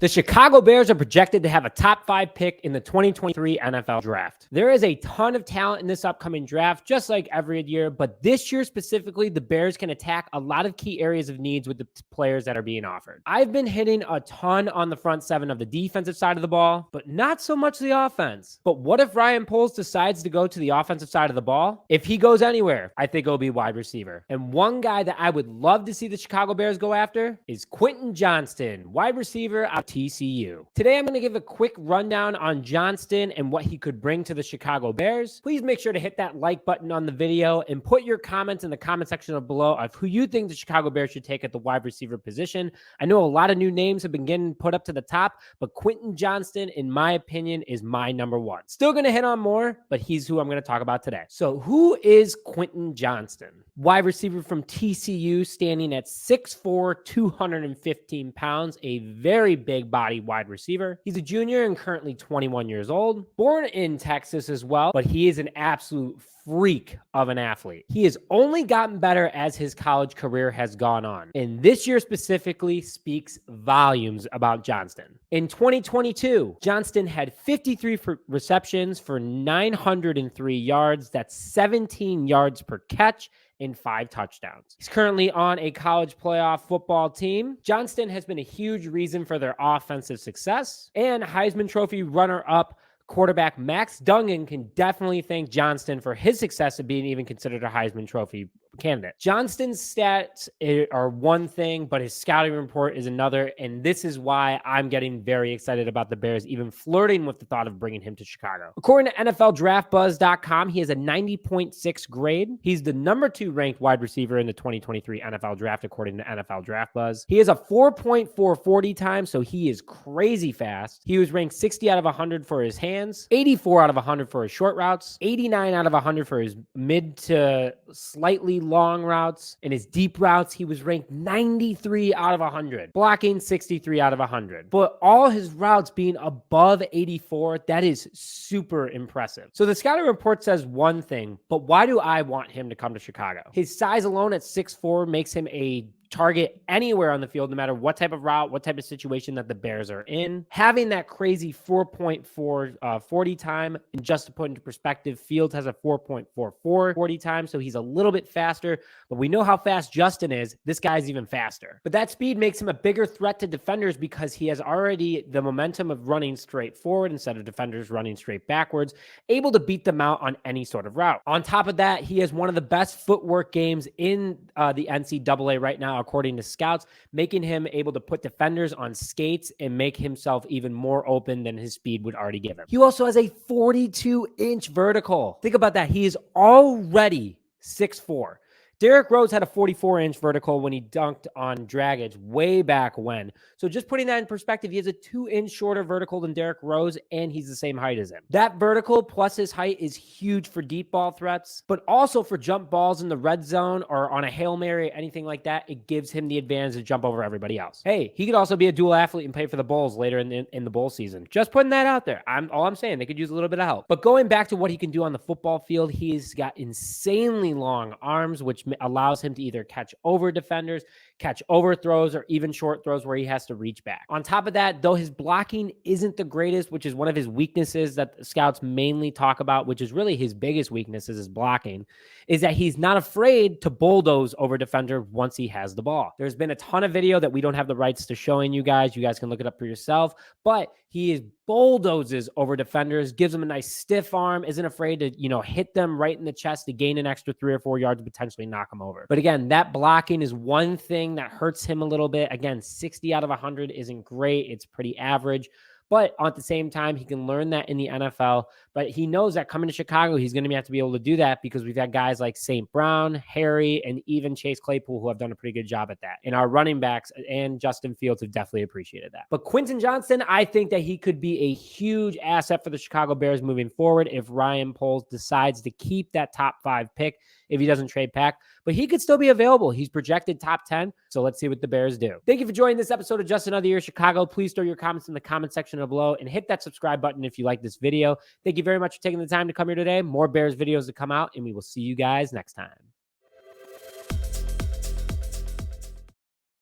The Chicago Bears are projected to have a top 5 pick in the 2023 NFL Draft. There is a ton of talent in this upcoming draft, just like every year, but this year specifically, the Bears can attack a lot of key areas of needs with the players that are being offered. I've been hitting a ton on the front seven of the defensive side of the ball, but not so much the offense. But what if Ryan Poles decides to go to the offensive side of the ball? If he goes anywhere, I think it'll be wide receiver. And one guy that I would love to see the Chicago Bears go after is Quentin Johnston, wide receiver out of TCU. Today, I'm going to give a quick rundown on Johnston and what he could bring to the Chicago Bears. Please make sure to hit that like button on the video and put your comments in the comment section below of who you think the Chicago Bears should take at the wide receiver position. I know a lot of new names have been getting put up to the top, but Quentin Johnston, in my opinion, is my number one. Still going to hit on more, but he's who I'm going to talk about today. So who is Quentin Johnston? Wide receiver from TCU, standing at 6'4", 215 pounds, a very big body wide receiver. He's a junior and currently 21 years old. Born in Texas as well, but he is an absolute freak of an athlete. He has only gotten better as his college career has gone on. And this year specifically speaks volumes about Johnston. In 2022, Johnston had 53 receptions for 903 yards. That's 17 yards per catch and 5 touchdowns. He's currently on a college playoff football team. Johnston has been a huge reason for their offensive success, and Heisman Trophy runner-up quarterback Max Duggan can definitely thank Johnston for his success of being even considered a Heisman Trophy candidate. Johnston's stats are one thing, but his scouting report is another, and this is why I'm getting very excited about the Bears even flirting with the thought of bringing him to Chicago. According to NFLDraftBuzz.com, he has a 90.6 grade. He's the number 2 ranked wide receiver in the 2023 NFL Draft, according to NFL Draft Buzz. He has a 4.4 40 time, so he is crazy fast. He was ranked 60 out of 100 for his hands, 84 out of 100 for his short routes, 89 out of 100 for his mid to slightly long routes. In his deep routes, he was ranked 93 out of 100, blocking 63 out of 100. But all his routes being above 84, that is super impressive. So the scouting report says one thing, but why do I want him to come to Chicago? His size alone at 6'4" makes him a target anywhere on the field, no matter what type of route, what type of situation that the Bears are in. Having that crazy 4.4 40 time, and just to put into perspective, Fields has a 4.44 40 time, so he's a little bit faster, but we know how fast Justin is. This guy's even faster. But that speed makes him a bigger threat to defenders because he has already the momentum of running straight forward instead of defenders running straight backwards, able to beat them out on any sort of route. On top of that, he has one of the best footwork games in the NCAA right now, according to scouts, making him able to put defenders on skates and make himself even more open than his speed would already give him. He also has a 42-inch vertical. Think about that. He is already 6'4". Derrick Rose had a 44-inch vertical when he dunked on Dragic way back when. So just putting that in perspective, he has a 2-inch shorter vertical than Derrick Rose, and he's the same height as him. That vertical plus his height is huge for deep ball threats, but also for jump balls in the red zone or on a Hail Mary, anything like that. It gives him the advantage to jump over everybody else. Hey, he could also be a dual athlete and play for the Bulls later in the bowl season. Just putting that out there. All I'm saying, they could use a little bit of help. But going back to what he can do on the football field, he's got insanely long arms, which allows him to either catch over defenders, catch over throws, or even short throws where he has to reach back. On top of that, though his blocking isn't the greatest, which is one of his weaknesses that the scouts mainly talk about, which is really his biggest weakness is his blocking, is that he's not afraid to bulldoze over defender once he has the ball. There's been a ton of video that we don't have the rights to showing you guys. You guys can look it up for yourself, but he is bulldozes over defenders, gives them a nice stiff arm, isn't afraid to, hit them right in the chest to gain an extra 3 or 4 yards, potentially knock them over. But again, that blocking is one thing that hurts him a little bit. Again, 60 out of 100 isn't great. It's pretty average. But at the same time, he can learn that in the NFL. But he knows that coming to Chicago, he's going to have to be able to do that because we've had guys like St. Brown, Harry, and even Chase Claypool who have done a pretty good job at that. And our running backs and Justin Fields have definitely appreciated that. But Quentin Johnson, I think that he could be a huge asset for the Chicago Bears moving forward if Ryan Poles decides to keep that top 5 pick if he doesn't trade back. But he could still be available. He's projected top 10. So let's see what the Bears do. Thank you for joining this episode of Just Another Year Chicago. Please throw your comments in the comment section below and hit that subscribe button if you like this video. Thank you very much for taking the time to come here today. More Bears videos to come out, and we will see you guys next time.